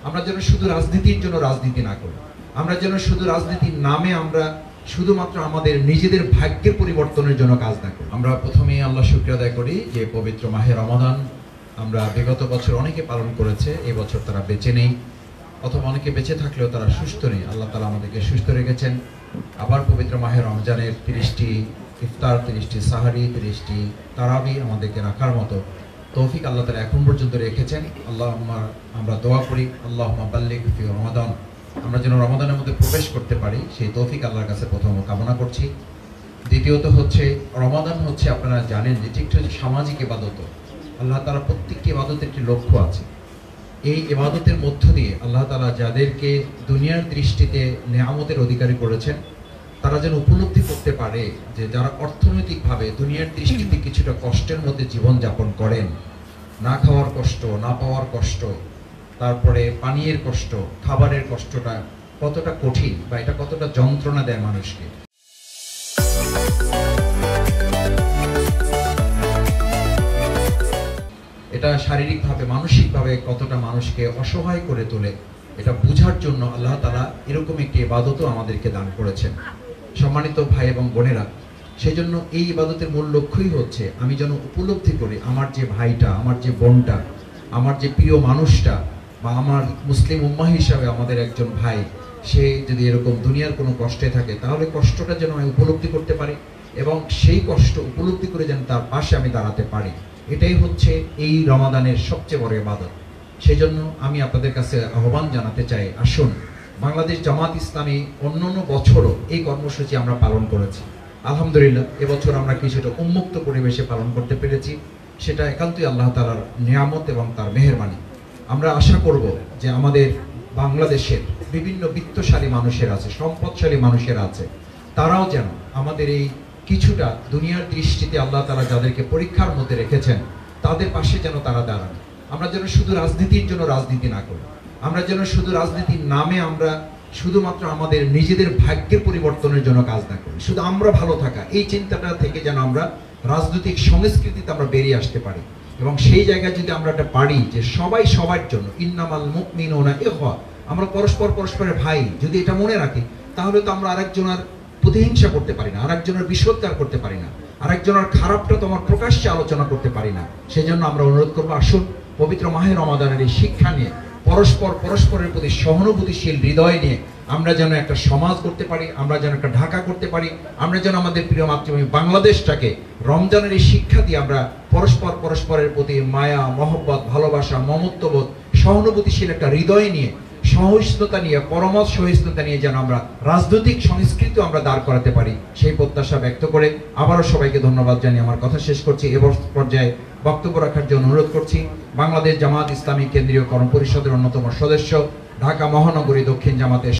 আমরা যেন শুধু রাজনীতির জন্য রাজনীতি না করি, আমরা যেন শুধু রাজনীতির নামে আমরা শুধুমাত্র আমাদের নিজেদের ভাগ্যের পরিবর্তনের জন্য কাজ না করি। আমরা প্রথমেই আল্লাহ শুকরিয়া আদায় করি যে পবিত্র মাহে রমাদান আমরা বিগত বছর অনেকে পালন করেছে, এই বছর তারা বেঁচে নেই, অথবা অনেকে বেঁচে থাকলেও তারা সুস্থ নেই। আল্লাহ তাআলা আমাদেরকে সুস্থ রেখেছেন। আবার পবিত্র মাহে রমজানের 30টি ইফতার, 30টি সাহারি, 30টি তারাবি আমাদেরকে রাখার মতো তৌফিক আল্লাহ তাআলা এখন পর্যন্ত রেখেছেন। আমরা দোয়া করি আল্লাহুম্মা বাল্লিগ ফি রমাদান, আমরা যেন রমাদানের মধ্যে প্রবেশ করতে পারি সেই তৌফিক আল্লাহর কাছে প্রথম কামনা করছি। দ্বিতীয়ত হচ্ছে রমাদান হচ্ছে, আপনারা জানেন যে ঠিক সামাজিক ইবাদত। আল্লাহ তাআলা প্রত্যেকটি ইবাদতের একটি লক্ষ্য আছে। এই ইবাদতের মধ্য দিয়ে আল্লাহ তাআলা যাদেরকে দুনিয়ার দৃষ্টিতে নেয়ামতের অধিকারী করেছেন, তারা যেন উপলব্ধি করতে পারে যে যারা অর্থনৈতিকভাবে দুনিয়ার দৃষ্টিতে কিছুটা কষ্টের মধ্যে জীবন যাপন করেন, না খাওয়ার কষ্ট, না পাওয়ার কষ্ট, তারপরে পানীয়ের কষ্ট, খাবারের কষ্টটা কতটা কঠিন বা এটা কতটা যন্ত্রণা দেয় মানুষকে। এটা শারীরিকভাবে মানসিকভাবে কতটা মানুষকে অসহায় করে তোলে, এটা বোঝার জন্য আল্লাহ তাআলা এরকম একটি ইবাদতও আমাদেরকে দান করেছেন। সম্মানিত ভাই এবং বোনেরা, সেই জন্য এই ইবাদতের মূল লক্ষ্যই হচ্ছে আমি যেন উপলব্ধি করি আমার যে ভাইটা, আমার যে বোনটা, আমার যে প্রিয় মানুষটা, বা আমার মুসলিম উম্মাহ হিসাবে আমাদের একজন ভাই, সে যদি এরকম দুনিয়ার কোনো কষ্টে থাকে, তাহলে কষ্টটা যেন আমি উপলব্ধি করতে পারি এবং সেই কষ্ট উপলব্ধি করে যেন তার পাশে আমি দাঁড়াতে পারি। এটাই হচ্ছে এই রমাদানের সবচেয়ে বড় ইবাদত। সেই জন্য আমি আপনাদের কাছে আহ্বান জানাতে চাই, আসুন বাংলাদেশ জামাত ইসলামী অন্যান্য বছরও এই কর্মসূচি আমরা পালন করেছি। আলহামদুলিল্লাহ এবছর আমরা কিছুটা উন্মুক্ত পরিবেশে পালন করতে পেরেছি, সেটা একান্তই আল্লাহ তাআলার নিয়ামত এবং তার মেহেরবানি। আমরা আশা করব যে আমাদের বাংলাদেশের বিভিন্ন বিত্তশালী মানুষের আছে, সম্পদশালী মানুষের আছে, তারাও যেন আমাদের এই কিছুটা দুনিয়ার দৃষ্টিতে আল্লাহ তাআলা যাদেরকে পরীক্ষার মধ্যে রেখেছেন তাদের পাশে যেন তারা দাঁড়ান। আমরা যেন শুধু রাজনীতির জন্য রাজনীতি না করি, আমরা যেন শুধু রাজনীতির নামে আমরা শুধুমাত্র আমাদের নিজেদের ভাগ্যের পরিবর্তনের জন্য কাজ না করি, শুধু আমরা ভালো থাকা এই চিন্তাটা থেকে যেন আমরা রাজনৈতিক সংস্কৃতিতে আমরা বেরিয়ে আসতে পারি। এবং সেই জায়গায় যদি আমরা এটা পারি যে সবাই সবার জন্য, ইন্নামাল মুমিনুনা ইখওয়া, আমরা পরস্পরের ভাই, যদি এটা মনে রাখি, তাহলে তো আমরা আরেকজনের প্রতিহিংসা করতে পারি না, আরেকজনের বিষোদ্গার করতে পারি না, আরেকজনের খারাপটা তো আমার প্রকাশ্যে আলোচনা করতে পারি না। সেই জন্য আমরা অনুরোধ করবো, আসুন পবিত্র মাহে রমাদানের এই শিক্ষা নিয়ে পরস্পরের প্রতি সহানুভূতিশীল হৃদয় নিয়ে আমরা যেন একটা সমাজ করতে পারি, আমরা যেন একটা ঢাকা করতে পারি, আমরা যেন আমাদের প্রিয় মাতৃভূমি বাংলাদেশটাকে রমজানের এই শিক্ষা দিয়ে আমরা পরস্পরের প্রতি মায়া, মহব্বত, ভালোবাসা, মমত্ববোধ, সহানুভূতিশীল একটা হৃদয় নিয়ে, সহিষ্ণুতা নিয়ে, পরমত সহিষ্ণুতা নিয়ে যেন আমরা রাজনৈতিক সংস্কৃতি আমরা দাঁড় করাতে পারি, সেই প্রত্যাশা ব্যক্ত করে আবারও সবাইকে ধন্যবাদ জানিয়ে আমার কথা শেষ করছি। এ পর্যায়ে বক্তব্য রাখার জন্য অনুরোধ করছি বাংলাদেশ জামাত ইসলামী কেন্দ্রীয় কর্মপরিষদের অন্যতম সদস্য, ঢাকা মহানগরী দক্ষিণ জামাতের